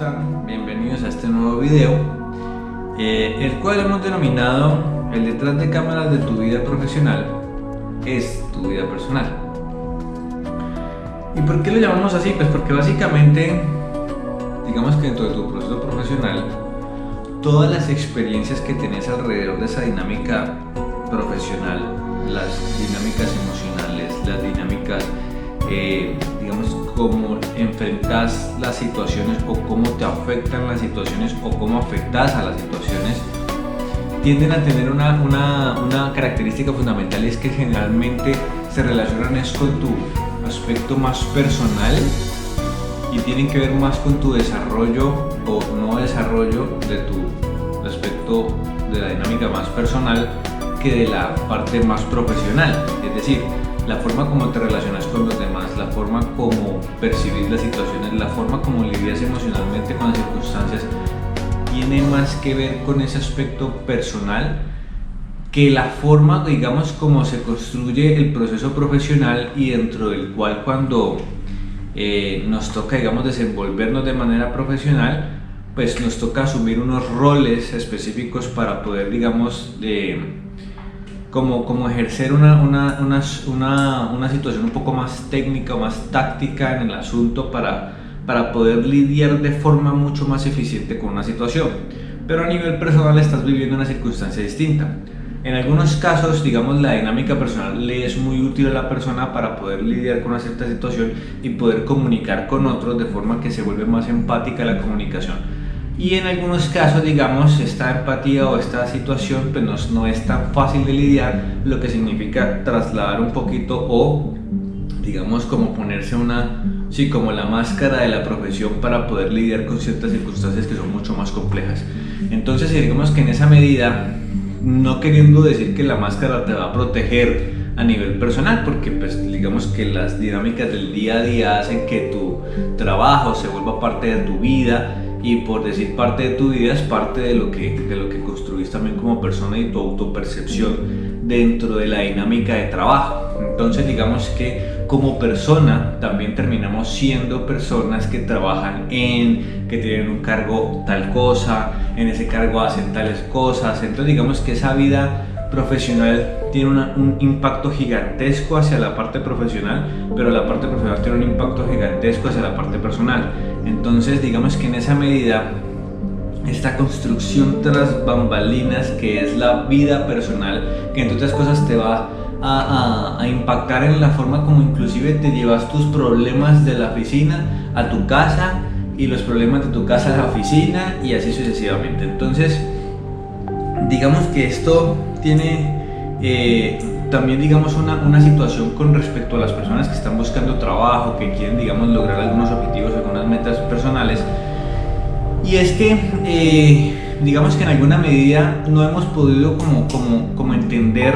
están? Bienvenidos a este nuevo video, el cual hemos denominado el detrás de cámaras de tu vida profesional es tu vida personal. ¿Y por qué lo llamamos así? Pues porque básicamente, digamos que dentro de tu proceso profesional, todas las experiencias que tenés alrededor de esa dinámica profesional, las dinámicas emocionales, las dinámicas, digamos, cómo enfrentas las situaciones o cómo te afectan las situaciones o cómo afectas a las situaciones, tienden a tener una característica fundamental, y es que generalmente se relacionan con tu aspecto más personal y tienen que ver más con tu desarrollo o no desarrollo de tu aspecto de la dinámica más personal que de la parte más profesional. Es decir, la forma como te relacionas con los demás, la forma como percibís las situaciones, la forma como lidias emocionalmente con las circunstancias, tiene más que ver con ese aspecto personal que la forma, digamos, como se construye el proceso profesional, y dentro del cual cuando nos toca, digamos, desenvolvernos de manera profesional, pues nos toca asumir unos roles específicos para poder, digamos, como ejercer una situación un poco más técnica o más táctica en el asunto para poder lidiar de forma mucho más eficiente con una situación. Pero a nivel personal estás viviendo una circunstancia distinta. En algunos casos, digamos, la dinámica personal le es muy útil a la persona para poder lidiar con una cierta situación y poder comunicar con otros de forma que se vuelve más empática la comunicación. Y en algunos casos, digamos, esta empatía o esta situación pues no es tan fácil de lidiar, lo que significa trasladar un poquito o, digamos, como ponerse como la máscara de la profesión para poder lidiar con ciertas circunstancias que son mucho más complejas. Entonces, digamos que en esa medida, no queriendo decir que la máscara te va a proteger a nivel personal, porque pues digamos que las dinámicas del día a día hacen que tu trabajo se vuelva parte de tu vida, y por decir parte de tu vida es parte de lo que construís también como persona y tu autopercepción dentro de la dinámica de trabajo. Entonces digamos que como persona también terminamos siendo personas que trabajan que tienen un cargo tal cosa, en ese cargo hacen tales cosas. Entonces digamos que esa vida profesional tiene un impacto gigantesco hacia la parte profesional, pero la parte profesional tiene un impacto gigantesco hacia la parte personal. Entonces digamos que en esa medida esta construcción tras bambalinas que es la vida personal, que entre otras cosas te va a impactar en la forma como inclusive te llevas tus problemas de la oficina a tu casa y los problemas de tu casa a la oficina y así sucesivamente. Entonces digamos que esto tiene también, digamos, una situación con respecto a las personas que están buscando trabajo, que quieren, digamos, lograr algunos objetivos, algunas metas personales. Y es que digamos que en alguna medida no hemos podido como entender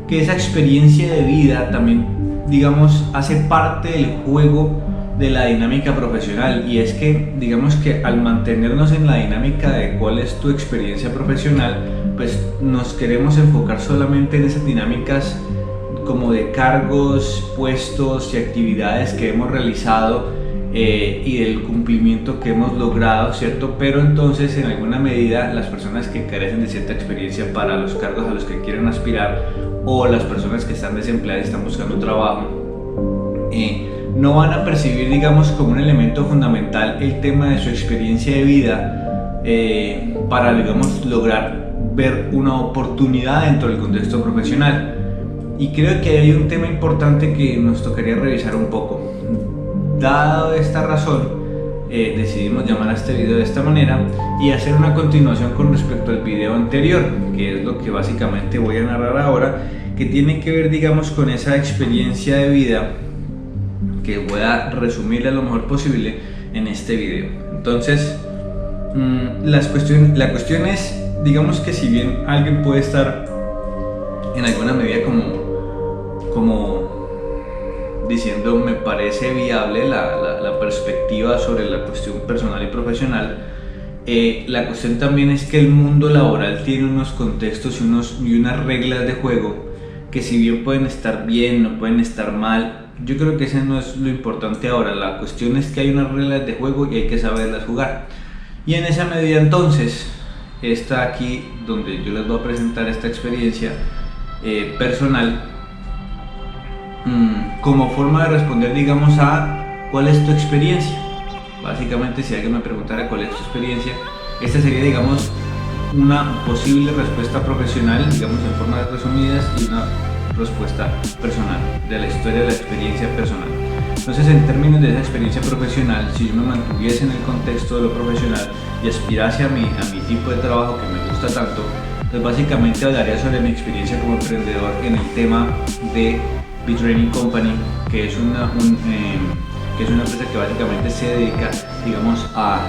que esa experiencia de vida también, digamos, hace parte del juego de la dinámica profesional. Y es que digamos que al mantenernos en la dinámica de cuál es tu experiencia profesional, pues nos queremos enfocar solamente en esas dinámicas como de cargos, puestos y actividades que hemos realizado y del cumplimiento que hemos logrado, ¿cierto? Pero entonces en alguna medida las personas que carecen de cierta experiencia para los cargos a los que quieren aspirar, o las personas que están desempleadas y están buscando trabajo, no van a percibir, digamos, como un elemento fundamental el tema de su experiencia de vida para, digamos, lograr ver una oportunidad dentro del contexto profesional. Y creo que hay un tema importante que nos tocaría revisar un poco. Dado esta razón, decidimos llamar a este video de esta manera y hacer una continuación con respecto al video anterior, que es lo que básicamente voy a narrar ahora, que tiene que ver, digamos, con esa experiencia de vida que voy a resumirle lo mejor posible en este video. Entonces, la cuestión es, digamos que si bien alguien puede estar en alguna medida como diciendo me parece viable la perspectiva sobre la cuestión personal y profesional, la cuestión también es que el mundo laboral tiene unos contextos y unas reglas de juego que, si bien pueden estar bien o pueden estar mal, Yo creo que ese no es lo importante ahora. La cuestión es que hay unas reglas de juego y hay que saberlas jugar. Y en esa medida entonces está aquí donde yo les voy a presentar esta experiencia personal como forma de responder, digamos, a cuál es tu experiencia. Básicamente, si alguien me preguntara cuál es tu experiencia, esta sería, digamos, una posible respuesta profesional, digamos, en formas resumidas, y una respuesta personal, de la historia de la experiencia personal. Entonces, en términos de esa experiencia profesional, si yo me mantuviese en el contexto de lo profesional y aspirase a mi tipo de trabajo que me gusta tanto, pues básicamente hablaría sobre mi experiencia como emprendedor en el tema de B-Training Company, que es una empresa que básicamente se dedica, digamos, a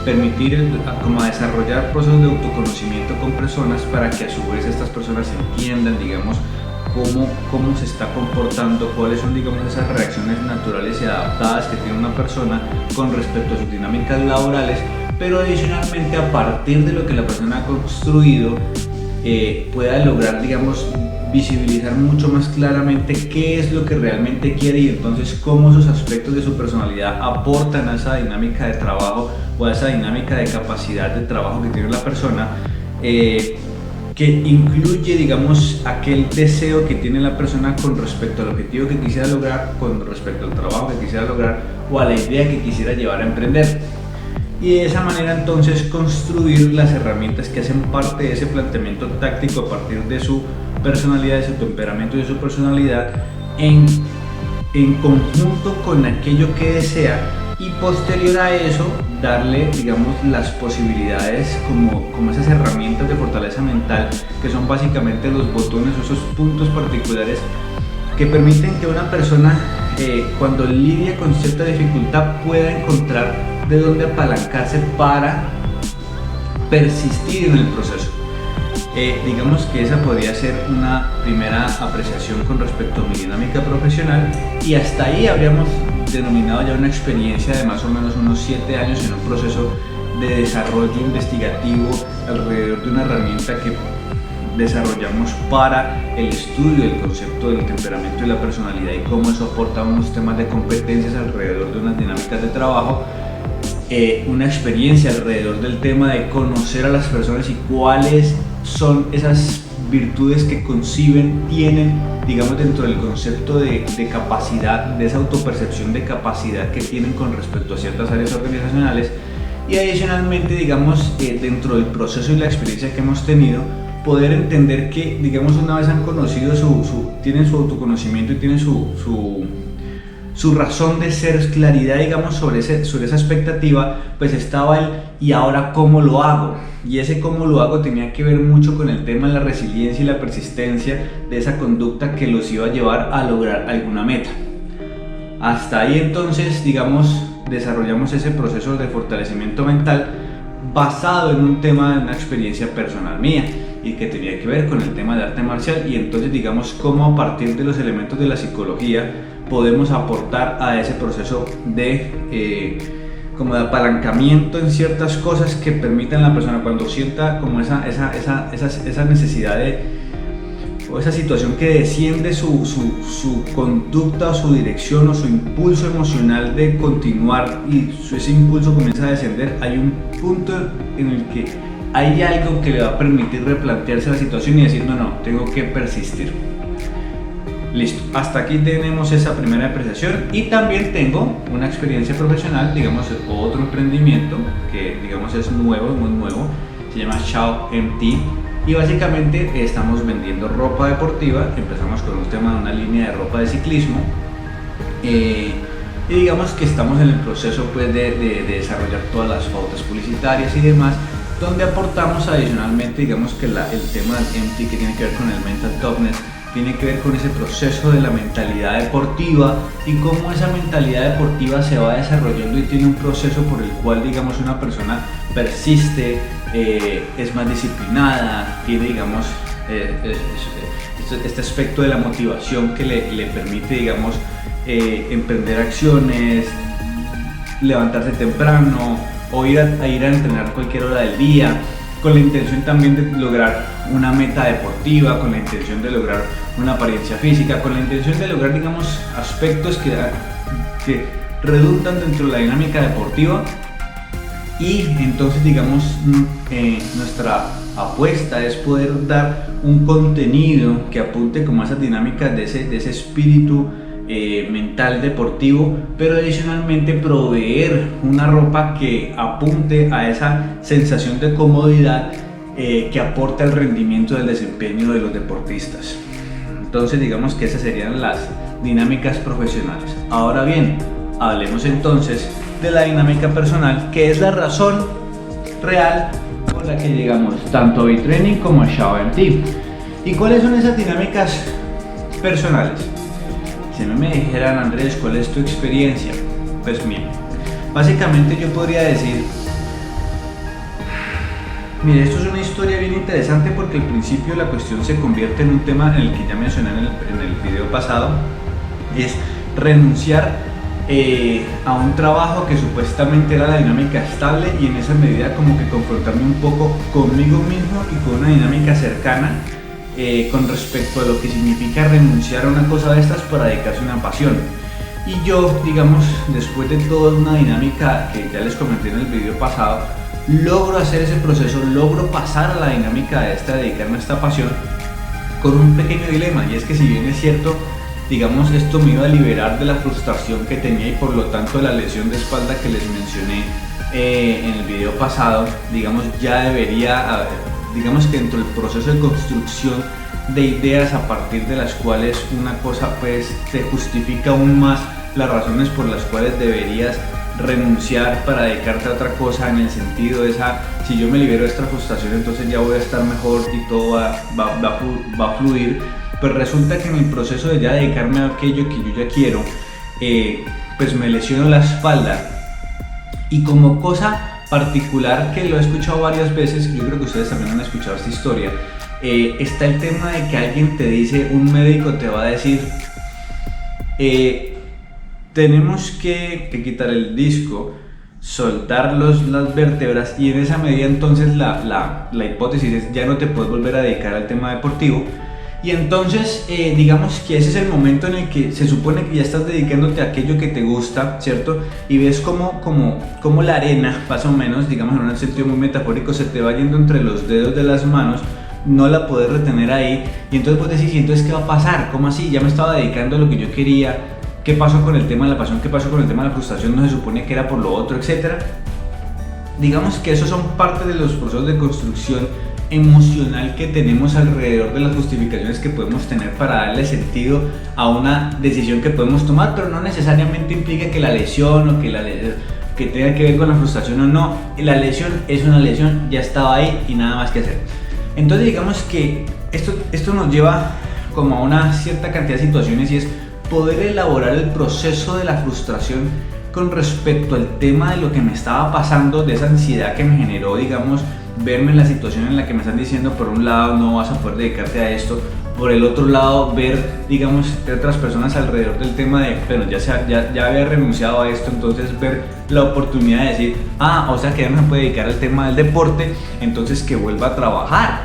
permitir como a desarrollar procesos de autoconocimiento con personas para que a su vez estas personas entiendan, digamos, cómo se está comportando, cuáles son, digamos, esas reacciones naturales y adaptadas que tiene una persona con respecto a sus dinámicas laborales, pero adicionalmente a partir de lo que la persona ha construido pueda lograr, digamos, visibilizar mucho más claramente qué es lo que realmente quiere y entonces cómo esos aspectos de su personalidad aportan a esa dinámica de trabajo o a esa dinámica de capacidad de trabajo que tiene la persona, que incluye, digamos, aquel deseo que tiene la persona con respecto al objetivo que quisiera lograr, con respecto al trabajo que quisiera lograr o a la idea que quisiera llevar a emprender. Y de esa manera entonces construir las herramientas que hacen parte de ese planteamiento táctico a partir de su personalidad, de su temperamento y de su personalidad en conjunto con aquello que desea, y posterior a eso darle, digamos, las posibilidades como esas herramientas de fortaleza mental que son básicamente los botones o esos puntos particulares que permiten que una persona cuando lidia con cierta dificultad pueda encontrar de dónde apalancarse para persistir en el proceso. Digamos que esa podría ser una primera apreciación con respecto a mi dinámica profesional, y hasta ahí habríamos denominado ya una experiencia de más o menos unos 7 años en un proceso de desarrollo investigativo alrededor de una herramienta que desarrollamos para el estudio del concepto del temperamento y la personalidad y cómo eso aporta unos temas de competencias alrededor de unas dinámicas de trabajo. Una experiencia alrededor del tema de conocer a las personas y cuáles son esas virtudes que tienen, digamos, dentro del concepto de capacidad, de esa autopercepción de capacidad que tienen con respecto a ciertas áreas organizacionales, y adicionalmente, digamos, dentro del proceso y la experiencia que hemos tenido, poder entender que, digamos, una vez han conocido tienen su autoconocimiento y tienen su razón de ser, claridad, digamos, sobre esa expectativa, pues estaba el ¿y ahora cómo lo hago? Y ese cómo lo hago tenía que ver mucho con el tema de la resiliencia y la persistencia de esa conducta que los iba a llevar a lograr alguna meta. Hasta ahí entonces, digamos, desarrollamos ese proceso de fortalecimiento mental basado en un tema de una experiencia personal mía y que tenía que ver con el tema de arte marcial, y entonces, digamos, cómo a partir de los elementos de la psicología podemos aportar a ese proceso de como de apalancamiento en ciertas cosas que permitan a la persona, cuando sienta como esa necesidad o esa situación que desciende su conducta o su dirección o su impulso emocional de continuar, y ese impulso comienza a descender, hay un punto en el que hay algo que le va a permitir replantearse la situación y decir no, tengo que persistir. Listo, hasta aquí tenemos esa primera apreciación, y también tengo una experiencia profesional, digamos, otro emprendimiento que, digamos, es nuevo, muy nuevo, se llama Xiao MT, y básicamente estamos vendiendo ropa deportiva. Empezamos con un tema de una línea de ropa de ciclismo, y digamos que estamos en el proceso, pues, de desarrollar todas las pautas publicitarias y demás, donde aportamos adicionalmente, digamos, que el tema del MT, que tiene que ver con el mental toughness, tiene que ver con ese proceso de la mentalidad deportiva y cómo esa mentalidad deportiva se va desarrollando y tiene un proceso por el cual, digamos, una persona persiste, es más disciplinada, tiene, digamos, este aspecto de la motivación que le permite, digamos, emprender acciones, levantarse temprano o ir a entrenar cualquier hora del día, con la intención también de lograr una meta deportiva, con la intención de lograr una apariencia física, con la intención de lograr, digamos, aspectos que redundan dentro de la dinámica deportiva. Y entonces, digamos, nuestra apuesta es poder dar un contenido que apunte como a esas dinámicas de ese espíritu mental deportivo, pero adicionalmente proveer una ropa que apunte a esa sensación de comodidad que aporta el rendimiento del desempeño de los deportistas. Entonces, digamos que esas serían las dinámicas profesionales. Ahora bien, hablemos entonces de la dinámica personal, que es la razón real por la que llegamos tanto a B-Training como a Shaw&T. ¿Y cuáles son esas dinámicas personales? Si me dijeran, Andrés, ¿cuál es tu experiencia? Pues mire, básicamente yo podría decir, mire, esto es una historia bien interesante porque al principio la cuestión se convierte en un tema en el que ya mencioné en el video pasado, es renunciar a un trabajo que supuestamente era la dinámica estable, y en esa medida como que confrontarme un poco conmigo mismo y con una dinámica cercana con respecto a lo que significa renunciar a una cosa de estas para dedicarse a una pasión. Y yo, digamos, después de toda una dinámica que ya les comenté en el video pasado, logro hacer ese proceso, logro pasar a la dinámica de dedicarme a esta pasión con un pequeño dilema, y es que si bien es cierto, digamos, esto me iba a liberar de la frustración que tenía y por lo tanto de la lesión de espalda que les mencioné en el video pasado, digamos, ya debería, digamos que dentro del proceso de construcción de ideas a partir de las cuales una cosa pues te justifica aún más las razones por las cuales deberías renunciar para dedicarte a otra cosa, en el sentido de si yo me libero de esta frustración, entonces ya voy a estar mejor y todo va a fluir. Pues resulta que en el proceso de ya dedicarme a aquello que yo ya quiero, pues me lesiono la espalda, y como cosa particular que lo he escuchado varias veces, yo creo que ustedes también han escuchado esta historia, está el tema de que alguien te dice, un médico te va a decir, tenemos que quitar el disco, soltar las vértebras, y en esa medida entonces la hipótesis es, ya no te puedes volver a dedicar al tema deportivo. Y entonces, digamos que ese es el momento en el que se supone que ya estás dedicándote a aquello que te gusta, ¿cierto? Y ves como la arena, más o menos, digamos en un sentido muy metafórico, se te va yendo entre los dedos de las manos, no la puedes retener ahí, y entonces vos decís, ¿y entonces qué va a pasar? ¿Cómo así? Ya me estaba dedicando a lo que yo quería, ¿qué pasó con el tema de la pasión? ¿Qué pasó con el tema de la frustración? No se supone que era por lo otro, etcétera. Digamos que esos son parte de los procesos de construcción emocional que tenemos alrededor de las justificaciones que podemos tener para darle sentido a una decisión que podemos tomar, pero no necesariamente implica que la lesión o que tenga que ver con la frustración o no. La lesión es una lesión, ya estaba ahí y nada más que hacer. Entonces digamos que esto nos lleva como a una cierta cantidad de situaciones, y es poder elaborar el proceso de la frustración con respecto al tema de lo que me estaba pasando, de esa ansiedad que me generó, digamos, verme en la situación en la que me están diciendo, por un lado, no vas a poder dedicarte a esto, por el otro lado, ver, digamos, otras personas alrededor del tema de, bueno, ya había renunciado a esto, entonces ver la oportunidad de decir, o sea que ya no se puede dedicar al tema del deporte, entonces que vuelva a trabajar.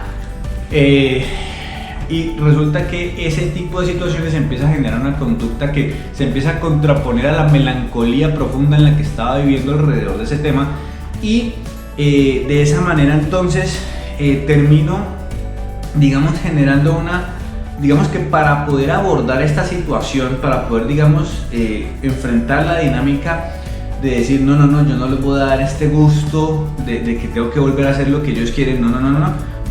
Y resulta que ese tipo de situaciones empieza a generar una conducta que se empieza a contraponer a la melancolía profunda en la que estaba viviendo alrededor de ese tema, y de esa manera entonces termino, digamos, generando digamos que para poder abordar esta situación, para poder, digamos, enfrentar la dinámica de decir, no, yo no les voy a dar este gusto de que tengo que volver a hacer lo que ellos quieren, no,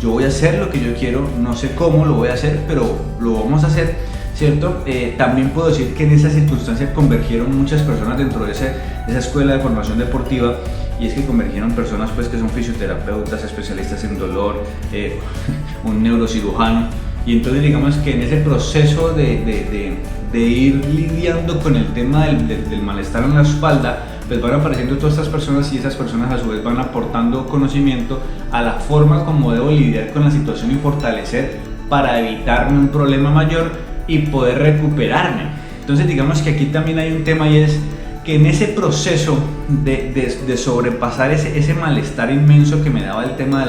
yo voy a hacer lo que yo quiero, no sé cómo lo voy a hacer, pero lo vamos a hacer, ¿cierto? También puedo decir que en esa circunstancia convergieron muchas personas dentro de esa escuela de formación deportiva, y es que convergieron personas pues que son fisioterapeutas, especialistas en dolor, un neurocirujano, y entonces digamos que en ese proceso de ir lidiando con el tema del malestar en la espalda, pues van apareciendo todas estas personas, y esas personas a su vez van aportando conocimiento a la forma como debo lidiar con la situación y fortalecer para evitarme un problema mayor y poder recuperarme. Entonces digamos que aquí también hay un tema, y es que en ese proceso de sobrepasar ese malestar inmenso que me daba el tema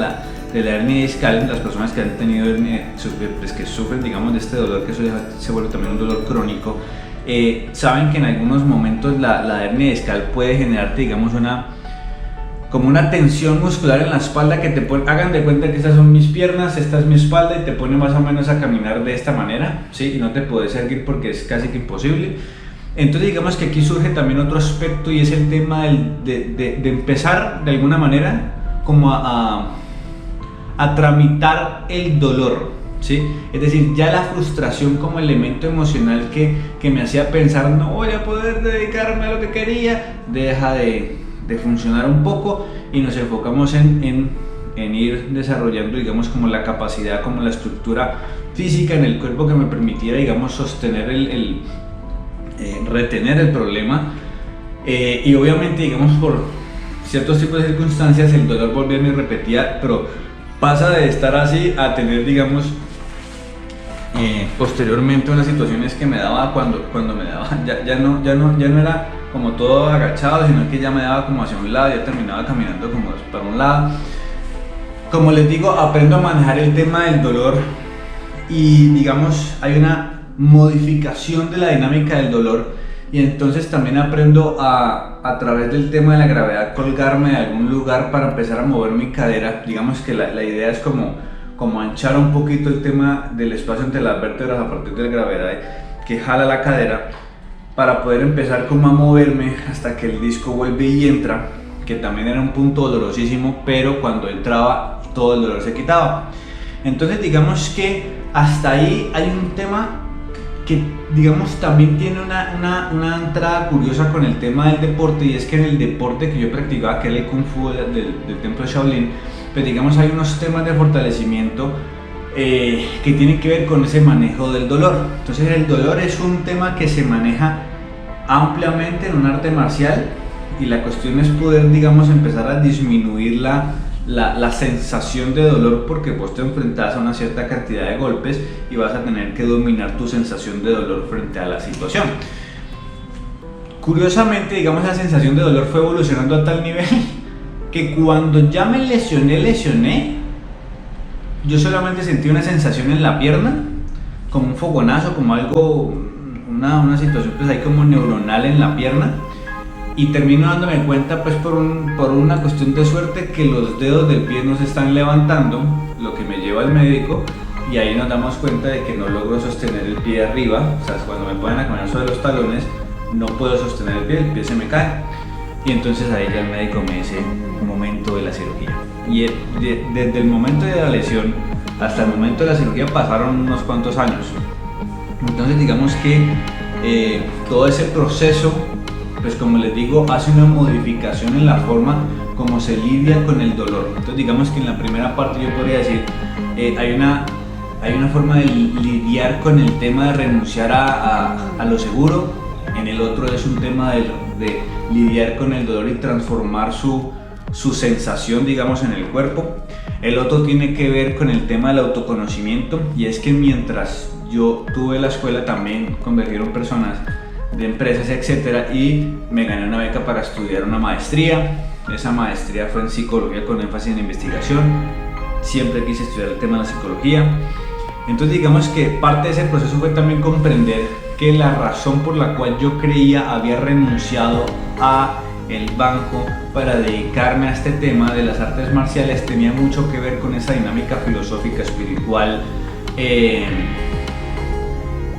de la hernia discal, las personas que han tenido hernia, pues que sufren, digamos, de este dolor, que eso ya se vuelve también un dolor crónico, saben que en algunos momentos la hernia discal puede generarte, digamos, como una tensión muscular en la espalda que te pone, hagan de cuenta que estas son mis piernas, esta es mi espalda y te pone más o menos a caminar de esta manera, ¿sí? Y no te puedes erguir porque es casi que imposible. Entonces digamos que aquí surge también otro aspecto y es el tema de empezar de alguna manera como a tramitar el dolor, ¿sí? Es decir, ya la frustración como elemento emocional que me hacía pensar no voy a poder dedicarme a lo que quería, deja de funcionar un poco y nos enfocamos en ir desarrollando, digamos, como la capacidad, como la estructura física en el cuerpo que me permitiera, digamos, sostener retener el problema, y obviamente, digamos, por ciertos tipos de circunstancias el dolor volvía y repetía, pero pasa de estar así a tener, digamos, posteriormente unas situaciones que me daba cuando me daba, ya no era como todo agachado, sino que ya me daba como hacia un lado, ya terminaba caminando como para un lado. Como les digo, aprendo a manejar el tema del dolor y, digamos, hay una modificación de la dinámica del dolor, y entonces también aprendo a través del tema de la gravedad colgarme de algún lugar para empezar a mover mi cadera. Digamos que la idea es como anchar un poquito el tema del espacio entre las vértebras a partir de la gravedad que jala la cadera, para poder empezar como a moverme hasta que el disco vuelve y entra, que también era un punto dolorosísimo, pero cuando entraba todo el dolor se quitaba. Entonces digamos que hasta ahí hay un tema que, digamos, también tiene una entrada curiosa con el tema del deporte, y es que en el deporte que yo practicaba, que era el Kung Fu del templo Shaolin, pues digamos hay unos temas de fortalecimiento que tienen que ver con ese manejo del dolor. Entonces el dolor es un tema que se maneja ampliamente en un arte marcial, y la cuestión es poder, digamos, empezar a disminuir la sensación de dolor, porque vos te enfrentas a una cierta cantidad de golpes y vas a tener que dominar tu sensación de dolor frente a la situación. Curiosamente, digamos, la sensación de dolor fue evolucionando a tal nivel que cuando ya me lesioné, yo solamente sentí una sensación en la pierna, como un fogonazo, como algo, una situación pues ahí como neuronal en la pierna, y termino dándome cuenta pues por una cuestión de suerte que los dedos del pie no se están levantando, lo que me lleva al médico, y ahí nos damos cuenta de que no logro sostener el pie arriba. O sea, cuando me ponen a caminar sobre los talones no puedo sostener el pie se me cae, y entonces ahí ya el médico me dice momento de la cirugía. Y desde el momento de la lesión hasta el momento de la cirugía pasaron unos cuantos años. Entonces digamos que todo ese proceso, pues como les digo, hace una modificación en la forma como se lidia con el dolor. Entonces digamos que en la primera parte yo podría decir, hay una forma de lidiar con el tema de renunciar a lo seguro. En el otro es un tema de lidiar con el dolor y transformar su sensación, digamos, en el cuerpo. El otro tiene que ver con el tema del autoconocimiento, y es que mientras yo tuve la escuela también convergieron personas de empresas, etcétera, y me gané una beca para estudiar una maestría. Esa maestría fue en psicología con énfasis en investigación. Siempre quise estudiar el tema de la psicología. Entonces digamos que parte de ese proceso fue también comprender que la razón por la cual yo creía había renunciado a el banco para dedicarme a este tema de las artes marciales tenía mucho que ver con esa dinámica filosófica, espiritual,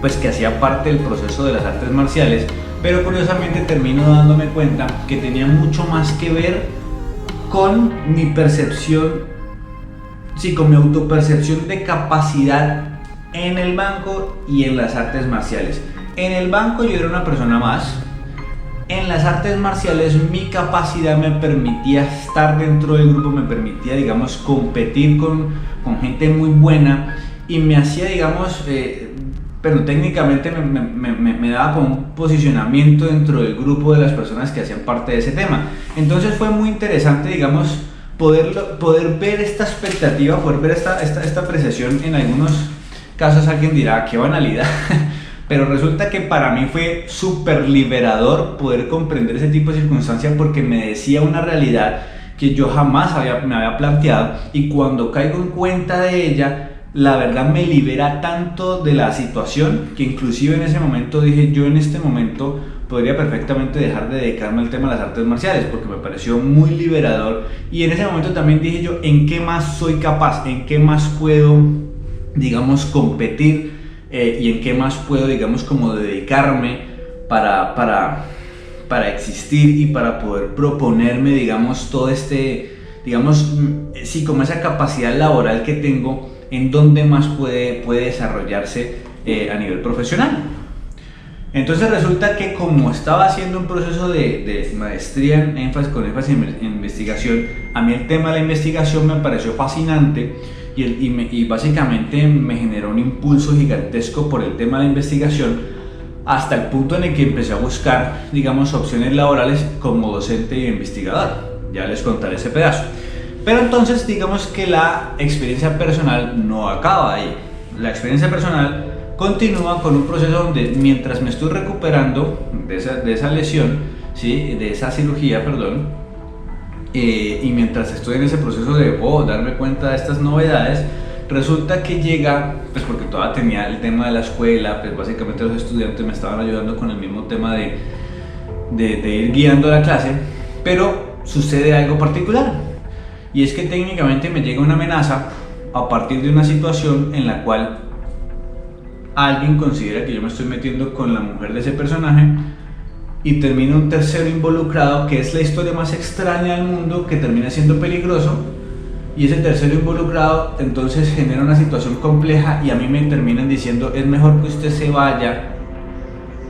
pues que hacía parte del proceso de las artes marciales, pero curiosamente termino dándome cuenta que tenía mucho más que ver con mi percepción, sí, con mi autopercepción de capacidad en el banco y en las artes marciales. En el banco yo era una persona más. En las artes marciales mi capacidad me permitía estar dentro del grupo, me permitía, digamos, competir con gente muy buena, y me hacía, digamos, pero técnicamente me daba como un posicionamiento dentro del grupo de las personas que hacían parte de ese tema. Entonces fue muy interesante, digamos, poder ver esta expectativa, poder ver esta apreciación. En algunos casos alguien dirá, qué banalidad, pero resulta que para mí fue súper liberador poder comprender ese tipo de circunstancias, porque me decía una realidad que yo jamás me había planteado, y cuando caigo en cuenta de ella, la verdad me libera tanto de la situación que inclusive en ese momento dije, yo en este momento podría perfectamente dejar de dedicarme al tema de las artes marciales porque me pareció muy liberador, y en ese momento también dije yo, ¿en qué más soy capaz? ¿En qué más puedo, digamos, competir? Y en qué más puedo, digamos, como dedicarme para existir y para poder proponerme, digamos, todo este, digamos, sí, como esa capacidad laboral que tengo, en dónde más puede desarrollarse a nivel profesional. Entonces resulta que como estaba haciendo un proceso de maestría con énfasis en investigación, a mí el tema de la investigación me pareció fascinante y básicamente me generó un impulso gigantesco por el tema de la investigación, hasta el punto en el que empecé a buscar, digamos, opciones laborales como docente y investigador. Ya les contaré ese pedazo. Pero entonces digamos que la experiencia personal no acaba ahí. La experiencia personal continúa con un proceso donde mientras me estoy recuperando de esa lesión, ¿sí? De esa cirugía, perdón, y mientras estoy en ese proceso de darme cuenta de estas novedades, resulta que llega, pues porque todavía tenía el tema de la escuela, pues básicamente los estudiantes me estaban ayudando con el mismo tema de ir guiando la clase, pero sucede algo particular, y es que técnicamente me llega una amenaza a partir de una situación en la cual alguien considera que yo me estoy metiendo con la mujer de ese personaje, y termina un tercero involucrado, que es la historia más extraña del mundo, que termina siendo peligroso, y ese tercero involucrado entonces genera una situación compleja, y a mí me terminan diciendo, es mejor que usted se vaya,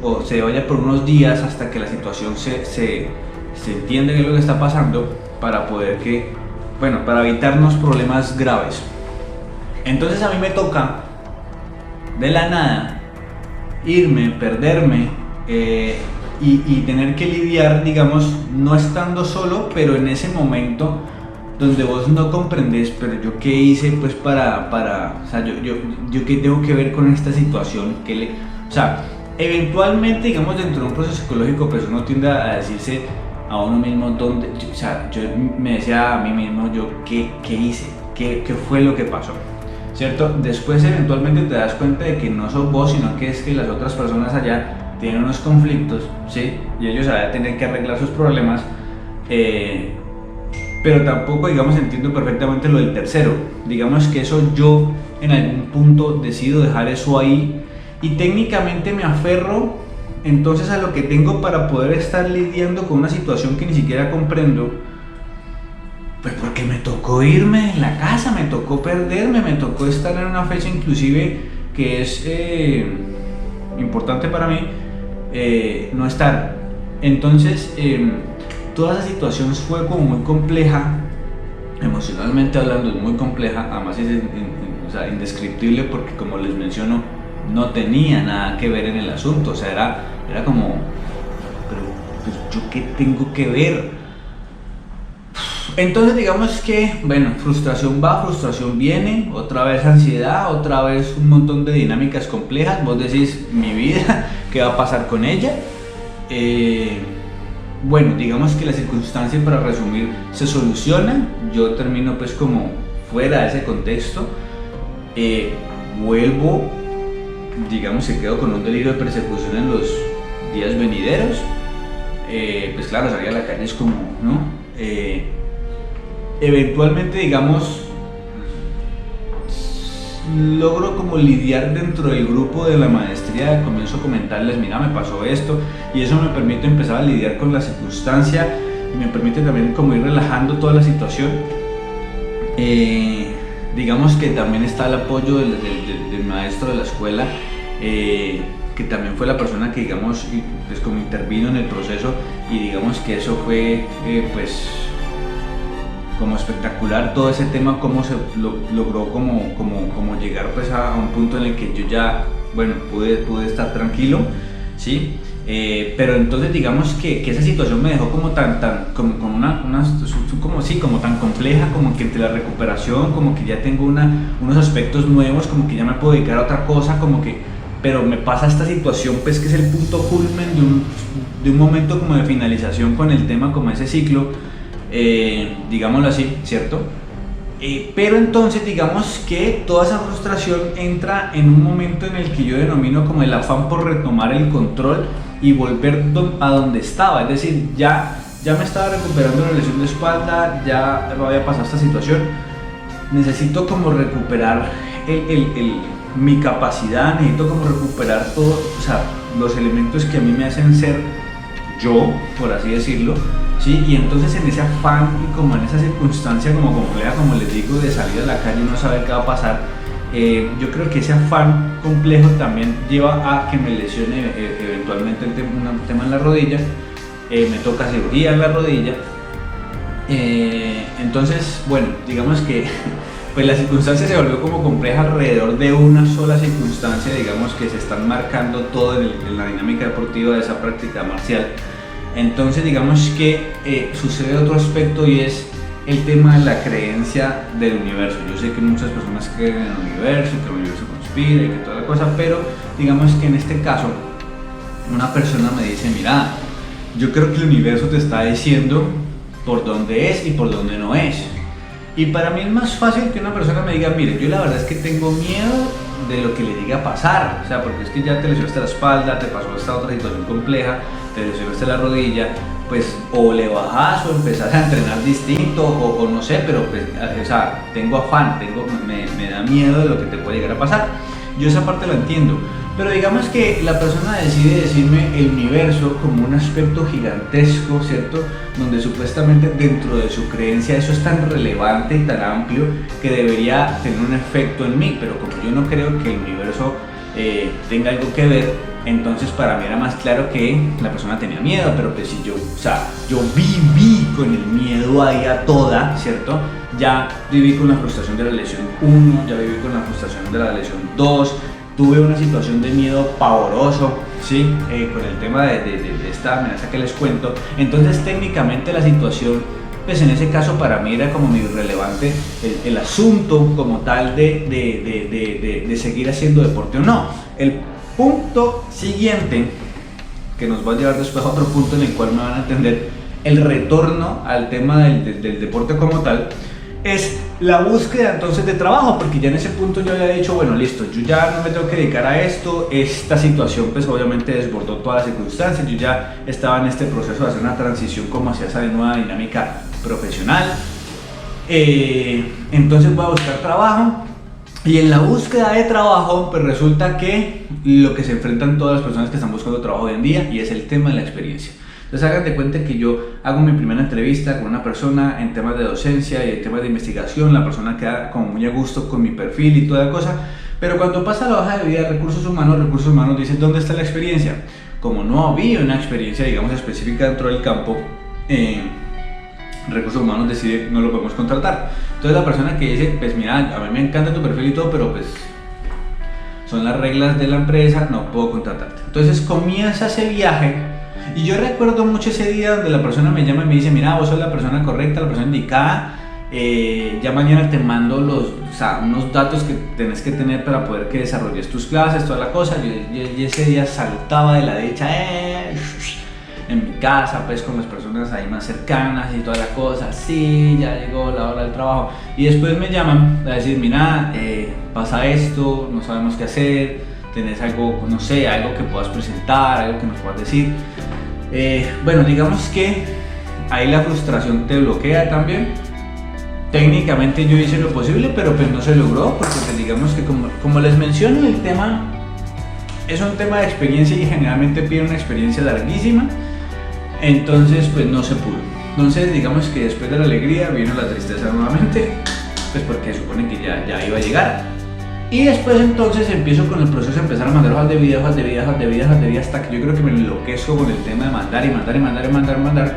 o se vaya por unos días hasta que la situación se entienda qué es lo que está pasando, para poder para evitarnos problemas graves. Entonces a mí me toca de la nada irme, perderme, y tener que lidiar, digamos, no estando solo, pero en ese momento donde vos no comprendés, pero yo qué hice pues o sea, yo qué tengo que ver con esta situación, o sea, eventualmente, digamos, dentro de un proceso psicológico, pues uno tiende a decirse a uno mismo o sea, yo me decía a mí mismo, yo qué hice, qué fue lo que pasó, ¿cierto? Después eventualmente te das cuenta de que no sos vos, sino que es que las otras personas allá tienen unos conflictos, ¿sí? Y ellos van a tener que arreglar sus problemas, pero tampoco, digamos, entiendo perfectamente lo del tercero. Digamos que eso yo en algún punto decido dejar eso ahí, y técnicamente me aferro entonces a lo que tengo para poder estar lidiando con una situación que ni siquiera comprendo, pues porque me tocó irme de la casa, me tocó perderme, me tocó estar en una fecha inclusive que es importante para mí, no estar. Entonces toda esa situación fue como muy compleja, emocionalmente hablando es muy compleja, además es o sea, indescriptible, porque como les menciono, no tenía nada que ver en el asunto, o sea, era como, pero pues, ¿yo qué tengo que ver? Entonces digamos que, bueno, frustración va, frustración viene, otra vez ansiedad, otra vez un montón de dinámicas complejas. Vos decís, mi vida, ¿qué va a pasar con ella? Bueno, digamos que la circunstancia, para resumir, se soluciona. Yo termino pues como fuera de ese contexto, vuelvo, digamos que quedo con un delirio de persecución en los días venideros. Pues claro, salir a la calle es como, ¿no? Eventualmente, digamos, logro como lidiar dentro del grupo de la maestría, comienzo a comentarles, mira, me pasó esto, y eso me permite empezar a lidiar con la circunstancia, y me permite también como ir relajando toda la situación. Digamos que también está el apoyo del maestro de la escuela, que también fue la persona que, digamos, pues como intervino en el proceso, y digamos que eso fue pues como espectacular todo ese tema, cómo se logró como llegar pues a un punto en el que yo ya, bueno, pude estar tranquilo, ¿sí? Pero entonces digamos que esa situación me dejó como como tan compleja, como que entre la recuperación, como que ya tengo unos aspectos nuevos, como que ya me puedo dedicar a otra cosa, pero me pasa esta situación pues que es el punto culmen de un momento como de finalización con el tema, como ese ciclo, digámoslo así, ¿cierto? Pero entonces digamos que toda esa frustración entra en un momento en el que yo denomino como el afán por retomar el control y volver a donde estaba, es decir, ya me estaba recuperando la lesión de espalda, ya me había pasado esta situación, necesito como recuperar mi capacidad, necesito como recuperar todo, o sea, los elementos que a mí me hacen ser yo, por así decirlo, ¿sí? Y entonces en ese afán y como en esa circunstancia como compleja, como les digo, de salir a la calle y no saber qué va a pasar, yo creo que ese afán complejo también lleva a que me lesione eventualmente un tema en la rodilla, me toca cirugía en la rodilla, entonces, bueno, digamos que pues la circunstancia se volvió como compleja alrededor de una sola circunstancia, digamos que se están marcando todo en la dinámica deportiva de esa práctica marcial. Entonces digamos que sucede otro aspecto y es el tema de la creencia del universo. Yo sé que muchas personas creen en el universo, que el universo conspira y que toda la cosa, pero digamos que en este caso una persona me dice, mira, yo creo que el universo te está diciendo por dónde es y por dónde no es. Y para mí es más fácil que una persona me diga, mire, yo la verdad es que tengo miedo de lo que le diga a pasar, o sea, porque es que ya te lesionaste la espalda, te pasó esta otra situación compleja, te lesionaste la rodilla, pues o le bajas o empezás a entrenar distinto o no sé, pero pues, o sea, tengo afán, me da miedo de lo que te puede llegar a pasar. Yo esa parte la entiendo, pero digamos que la persona decide decirme el universo como un aspecto gigantesco, ¿cierto? Donde supuestamente dentro de su creencia eso es tan relevante y tan amplio que debería tener un efecto en mí, pero como yo no creo que el universo tenga algo que ver, entonces para mí era más claro que la persona tenía miedo, pero pues si yo, o sea, yo viví con el miedo ahí a toda, ¿cierto? Ya viví con la frustración de la lesión 1, ya viví con la frustración de la lesión 2, tuve una situación de miedo pavoroso, ¿sí? Con el tema de esta amenaza que les cuento. Entonces técnicamente la situación, pues en ese caso para mí era como muy irrelevante el asunto como tal de seguir haciendo deporte o no. El punto siguiente, que nos va a llevar después a otro punto en el cual me van a entender el retorno al tema del deporte como tal, es la búsqueda entonces de trabajo, porque ya en ese punto yo había dicho, bueno, listo, yo ya no me tengo que dedicar a esto, esta situación pues obviamente desbordó todas las circunstancias, yo ya estaba en este proceso de hacer una transición como hacia esa nueva dinámica profesional, entonces voy a buscar trabajo, y en la búsqueda de trabajo pues resulta que lo que se enfrentan todas las personas que están buscando trabajo hoy en día, y es el tema de la experiencia. Entonces hagan de cuenta que yo hago mi primera entrevista con una persona en temas de docencia y en temas de investigación, la persona queda como muy a gusto con mi perfil y toda la cosa, pero cuando pasa la hoja de vida de recursos humanos dice, ¿dónde está la experiencia? Como no había una experiencia, digamos, específica dentro del campo, recursos humanos decide, no lo podemos contratar. Entonces la persona que dice, pues mira, a mí me encanta tu perfil y todo, pero pues son las reglas de la empresa, no puedo contratarte. Entonces comienza ese viaje. Y yo recuerdo mucho ese día donde la persona me llama y me dice, mira, vos sos la persona correcta, la persona indicada, ya mañana te mando unos datos que tenés que tener para poder que desarrolles tus clases, toda la cosa. Yo ese día saltaba de la dicha, en mi casa, pues con las personas ahí más cercanas y toda la cosa, sí, ya llegó la hora del trabajo. Y después me llaman a decir, mira, pasa esto, no sabemos qué hacer, tenés algo, no sé, algo que puedas presentar, algo que nos puedas decir. Bueno, digamos que ahí la frustración te bloquea también. Técnicamente yo hice lo posible, pero pues no se logró, porque pues digamos que como les menciono, el tema es un tema de experiencia y generalmente pide una experiencia larguísima, entonces pues no se pudo. Entonces digamos que después de la alegría vino la tristeza nuevamente, pues porque supone que ya iba a llegar. Y después entonces empiezo con el proceso de empezar a mandar hojas de vida, hasta que yo creo que me enloquezco con el tema de mandar.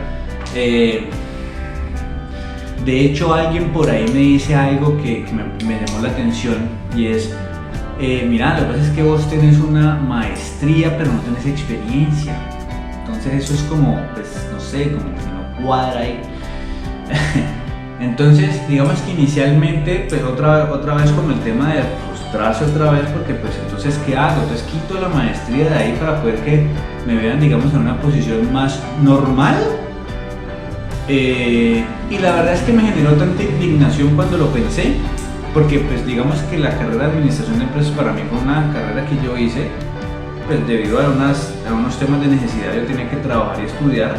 De hecho alguien por ahí me dice algo que me llamó la atención, y es, mira, lo que pasa es que vos tenés una maestría pero no tenés experiencia. Entonces eso es como, pues no sé, como que no cuadra ahí. Entonces digamos que inicialmente pues otra vez como el tema de frustrarse otra vez, porque pues entonces ¿qué hago? Entonces quito la maestría de ahí para poder que me vean, digamos, en una posición más normal. Y la verdad es que me generó tanta indignación cuando lo pensé, porque pues digamos que la carrera de administración de empresas para mí fue una carrera que yo hice pues debido a unos temas de necesidad. Yo tenía que trabajar y estudiar,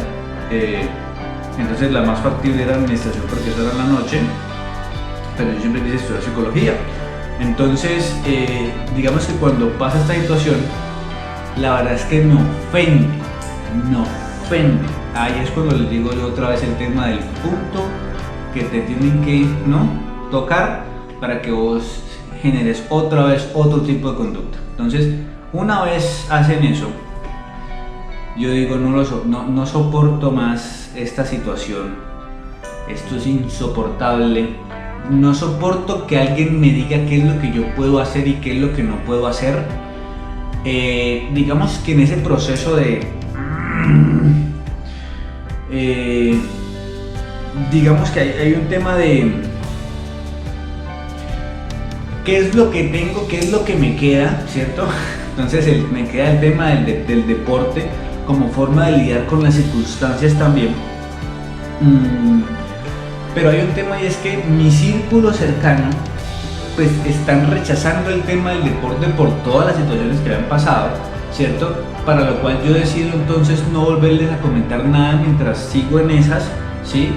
entonces la más factible era administración porque eso era en la noche, pero yo siempre quise estudiar psicología. Entonces digamos que cuando pasa esta situación, la verdad es que me ofende. Ahí es cuando les digo yo otra vez el tema del punto que te tienen que, ¿no?, tocar para que vos generes otra vez otro tipo de conducta. Entonces, una vez hacen eso, yo digo, no soporto más esta situación, esto es insoportable, no soporto que alguien me diga qué es lo que yo puedo hacer y qué es lo que no puedo hacer. Digamos que en ese proceso de digamos que hay un tema de qué es lo que tengo, qué es lo que me queda, ¿cierto? Entonces me queda el tema del deporte como forma de lidiar con las circunstancias también. Pero hay un tema y es que mi círculo cercano pues están rechazando el tema del deporte por todas las situaciones que han pasado, ¿cierto? Para lo cual yo decido entonces no volverles a comentar nada mientras sigo en esas, ¿sí?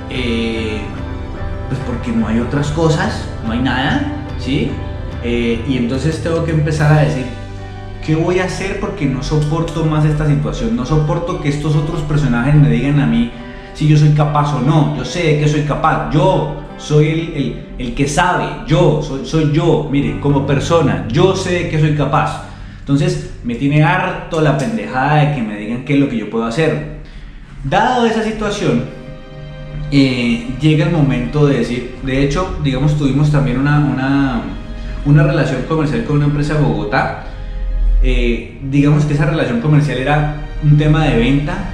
Pues porque no hay otras cosas, no hay nada, ¿sí? Y entonces tengo que empezar a decir ¿qué voy a hacer? Porque no soporto más esta situación, no soporto que estos otros personajes me digan a mí si yo soy capaz o no. Yo sé que soy capaz, yo soy el que sabe, soy yo, mire, como persona, yo sé que soy capaz. Entonces me tiene harto la pendejada de que me digan qué es lo que yo puedo hacer. Dado esa situación, llega el momento de decir, de hecho, digamos, tuvimos también una relación comercial con una empresa de Bogotá. Digamos que esa relación comercial era un tema de venta.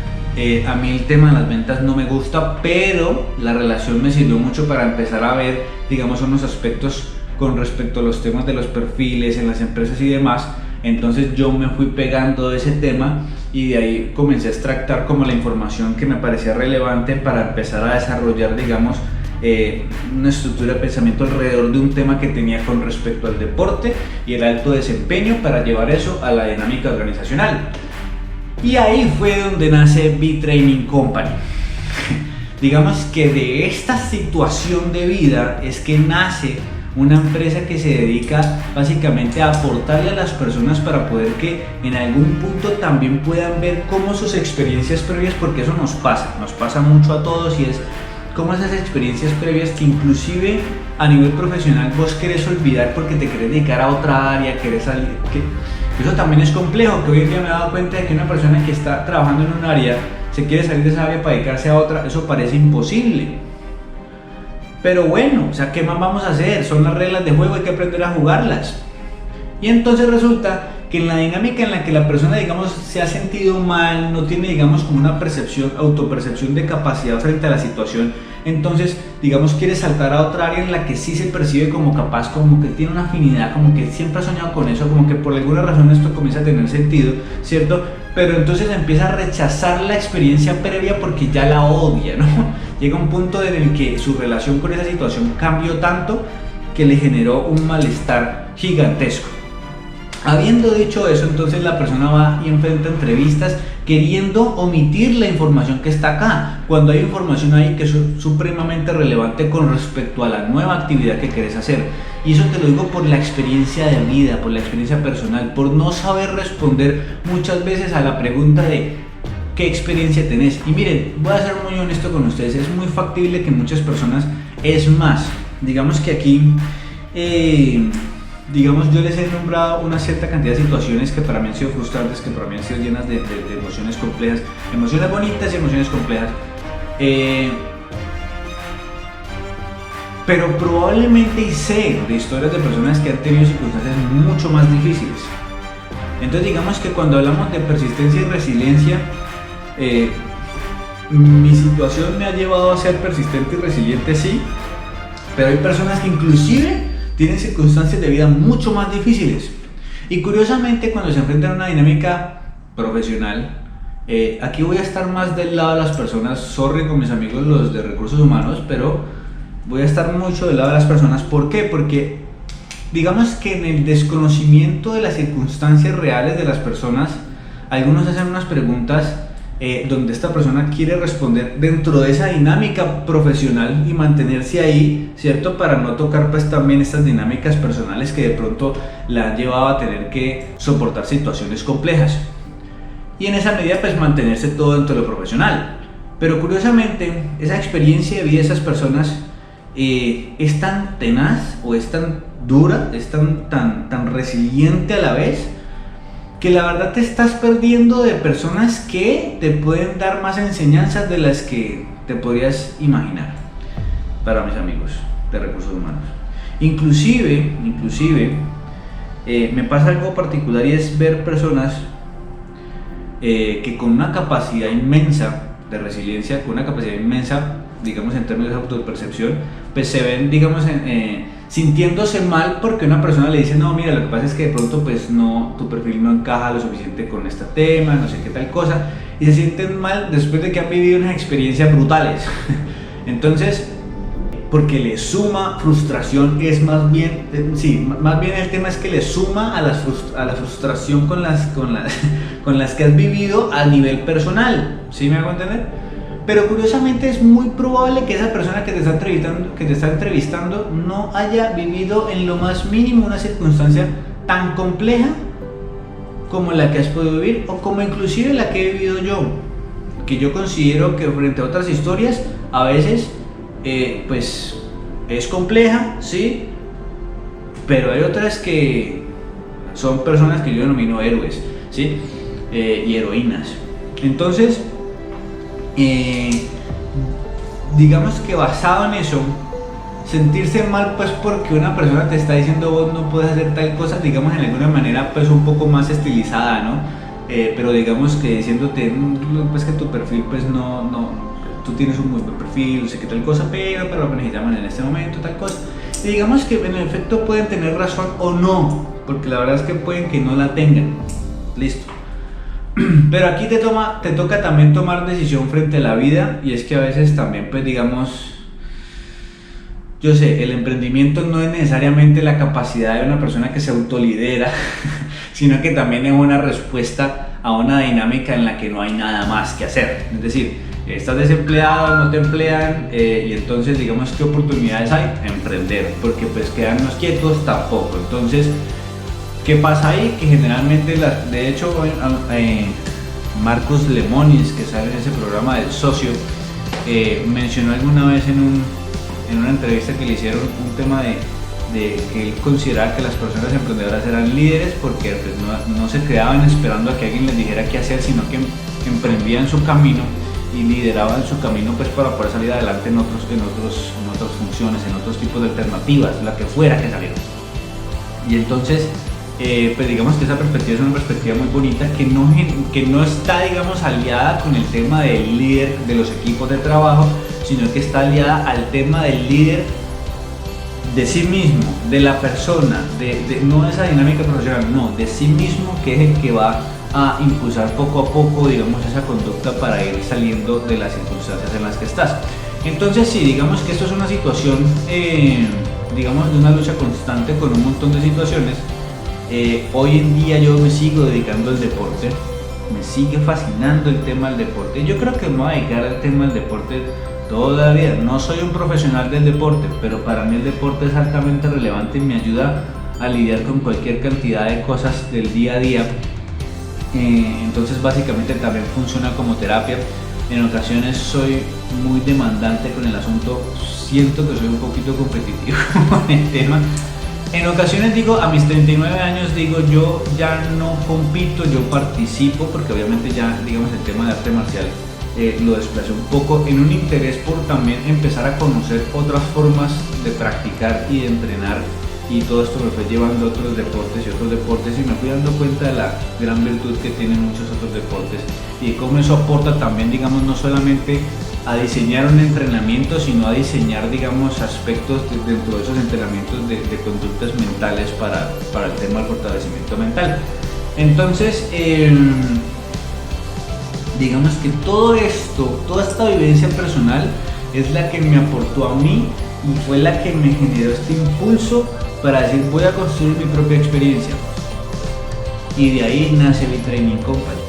A mí el tema de las ventas no me gusta, pero la relación me sirvió mucho para empezar a ver, digamos, unos aspectos con respecto a los temas de los perfiles en las empresas y demás. Entonces yo me fui pegando de ese tema y de ahí comencé a extractar como la información que me parecía relevante para empezar a desarrollar, digamos, una estructura de pensamiento alrededor de un tema que tenía con respecto al deporte y el alto desempeño para llevar eso a la dinámica organizacional. Y ahí fue donde nace B-Training Company. Digamos que de esta situación de vida es que nace una empresa que se dedica básicamente a aportarle a las personas para poder que en algún punto también puedan ver cómo sus experiencias previas, porque eso nos pasa mucho a todos, y es cómo esas experiencias previas que inclusive a nivel profesional vos querés olvidar porque te querés dedicar a otra área, querés salir, eso también es complejo, que hoy en día me he dado cuenta de que una persona que está trabajando en un área se quiere salir de esa área para dedicarse a otra, eso parece imposible. Pero bueno, o sea, ¿qué más vamos a hacer? Son las reglas de juego, hay que aprender a jugarlas. Y entonces resulta que en la dinámica en la que la persona, digamos, se ha sentido mal, no tiene, digamos, como una autopercepción de capacidad frente a la situación, entonces, digamos, quiere saltar a otra área en la que sí se percibe como capaz, como que tiene una afinidad, como que siempre ha soñado con eso, como que por alguna razón esto comienza a tener sentido, ¿cierto? Pero entonces empieza a rechazar la experiencia previa porque ya la odia, ¿no? Llega un punto en el que su relación con esa situación cambió tanto que le generó un malestar gigantesco. Habiendo dicho eso, entonces la persona va y enfrenta entrevistas queriendo omitir la información que está acá, cuando hay información ahí que es supremamente relevante con respecto a la nueva actividad que querés hacer. Y eso te lo digo por la experiencia de vida, por la experiencia personal, por no saber responder muchas veces a la pregunta de ¿qué experiencia tenés? Y miren, voy a ser muy honesto con ustedes, es muy factible que muchas personas, es más, digamos que aquí digamos, yo les he nombrado una cierta cantidad de situaciones que para mí han sido frustrantes, que para mí han sido llenas de emociones complejas, emociones bonitas y emociones complejas. Pero probablemente, y sé de historias de personas que han tenido circunstancias mucho más difíciles. Entonces digamos que cuando hablamos de persistencia y resiliencia, mi situación me ha llevado a ser persistente y resiliente, sí, pero hay personas que inclusive tienen circunstancias de vida mucho más difíciles y curiosamente cuando se enfrentan a una dinámica profesional Aquí voy a estar más del lado de las personas, sorry con mis amigos los de recursos humanos, pero voy a estar mucho del lado de las personas. ¿Por qué? Porque digamos que en el desconocimiento de las circunstancias reales de las personas, algunos hacen unas preguntas donde esta persona quiere responder dentro de esa dinámica profesional y mantenerse ahí, ¿cierto? Para no tocar pues también estas dinámicas personales que de pronto la han llevado a tener que soportar situaciones complejas. Y en esa medida pues mantenerse todo dentro de lo profesional. Pero curiosamente, esa experiencia de vida de esas personas es tan tenaz o es tan dura, es tan resiliente a la vez, que la verdad te estás perdiendo de personas que te pueden dar más enseñanzas de las que te podrías imaginar. Para mis amigos de recursos humanos. Inclusive, me pasa algo particular y es ver personas que con una capacidad inmensa de resiliencia, con una capacidad inmensa, digamos en términos de autopercepción, pues se ven, digamos, sintiéndose mal porque una persona le dice, no, mira, lo que pasa es que de pronto pues no, tu perfil no encaja lo suficiente con este tema, no sé qué tal cosa, y se sienten mal después de que han vivido unas experiencias brutales. Entonces, porque le suma frustración, es más bien, más bien el tema es que le suma a la frustración con las que has vivido a nivel personal, ¿sí me hago entender? Pero curiosamente es muy probable que esa persona que te está entrevistando no haya vivido en lo más mínimo una circunstancia tan compleja como la que has podido vivir, o como inclusive la que he vivido yo, que yo considero que frente a otras historias a veces pues es compleja, sí, pero hay otras que son personas que yo denomino héroes, sí, y heroínas. Entonces, digamos que basado en eso, sentirse mal pues porque una persona te está diciendo vos no puedes hacer tal cosa, digamos en alguna manera pues un poco más estilizada, ¿no? Pero digamos que diciéndote pues que tu perfil pues no tú tienes un muy buen perfil, no sé qué tal cosa, pero lo necesitamos en este momento, tal cosa. Y digamos que en efecto pueden tener razón o no, porque la verdad es que pueden que no la tengan. Listo. Pero aquí te toca también tomar decisión frente a la vida, y es que a veces también pues digamos, yo sé, el emprendimiento no es necesariamente la capacidad de una persona que se autolidera, sino que también es una respuesta a una dinámica en la que no hay nada más que hacer. Es decir, estás desempleado, no te emplean, y entonces digamos, ¿qué oportunidades hay? Emprender, porque pues quedarnos quietos tampoco. Entonces, ¿qué pasa ahí? Que generalmente, de hecho, Marcos Lemonis, que sale en ese programa del socio, mencionó alguna vez en una entrevista que le hicieron un tema de que él consideraba que las personas emprendedoras eran líderes porque pues, no se quedaban esperando a que alguien les dijera qué hacer, sino que emprendían su camino y lideraban su camino pues para poder salir adelante en otras funciones, en otros tipos de alternativas, la que fuera que saliera. Y entonces, pues digamos que esa perspectiva es una perspectiva muy bonita que no está, digamos, aliada con el tema del líder de los equipos de trabajo, sino que está aliada al tema del líder de sí mismo, de la persona, no de esa dinámica profesional, no, de sí mismo, que es el que va a impulsar poco a poco, digamos, esa conducta para ir saliendo de las circunstancias en las que estás. Entonces sí, digamos que esto es una situación, digamos, de una lucha constante con un montón de situaciones. Hoy en día yo me sigo dedicando al deporte, me sigue fascinando el tema del deporte. Yo creo que me voy a dedicar al tema del deporte toda la vida. No soy un profesional del deporte, pero para mí el deporte es altamente relevante y me ayuda a lidiar con cualquier cantidad de cosas del día a día. Entonces básicamente también funciona como terapia. En ocasiones soy muy demandante con el asunto, siento que soy un poquito competitivo con el tema. En ocasiones digo, a mis 39 años digo, yo ya no compito, yo participo, porque obviamente ya, digamos, el tema de arte marcial lo desplacé un poco en un interés por también empezar a conocer otras formas de practicar y de entrenar, y todo esto me fue llevando a otros deportes y me fui dando cuenta de la gran virtud que tienen muchos otros deportes y cómo eso aporta también, digamos, no solamente a diseñar un entrenamiento, sino a diseñar, digamos, aspectos dentro de esos entrenamientos de conductas mentales para el tema del fortalecimiento mental. Entonces, Digamos que todo esto, toda esta vivencia personal es la que me aportó a mí y fue la que me generó este impulso para decir voy a construir mi propia experiencia. Y de ahí nace B-Training Company.